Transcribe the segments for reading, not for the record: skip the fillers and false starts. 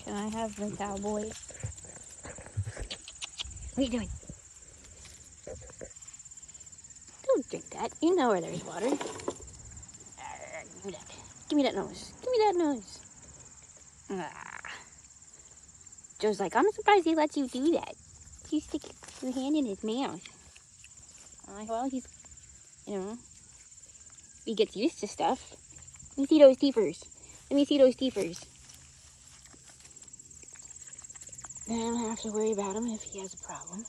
Can I have the cowboy? What are you doing? Don't drink that. You know where there's water. Give me that. Give me that nose. Give me that nose. Ah. Joe's like, I'm surprised he lets you do that. You stick your hand in his mouth. I'm like, well, he's, he gets used to stuff. Let me see those teethers. Let me see those teethers. Then I don't have to worry about him if he has a problem.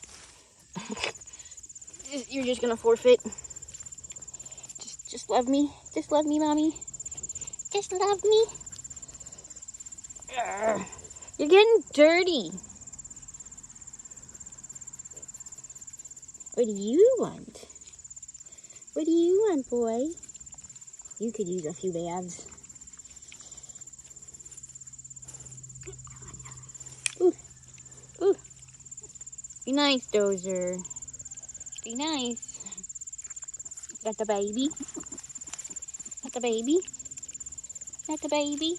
You're just gonna forfeit. Just love me. Just love me, Mommy. Just love me. Urgh. You're getting dirty. What do you want? What do you want, boy? You could use a few baths. Ooh. Ooh. Be nice, Dozer. Be nice. Got the baby? Got the baby? Got the baby?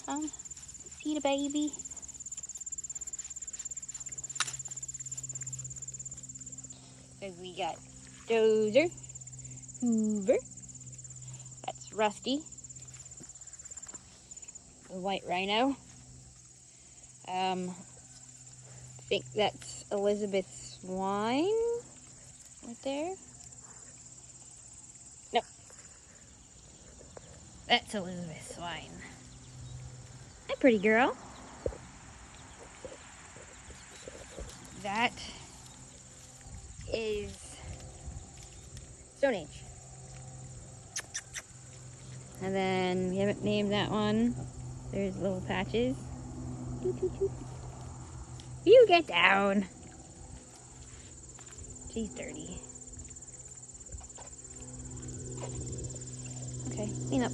Huh? See the baby? So we got Dozer, Hoover, that's Rusty, the white rhino. I think that's Elizabeth's swine right there. No, that's Elizabeth's swine. Hi, pretty girl. That is Stone Age. And then we haven't named that one. There's little patches. You get down. She's dirty. Okay, clean up.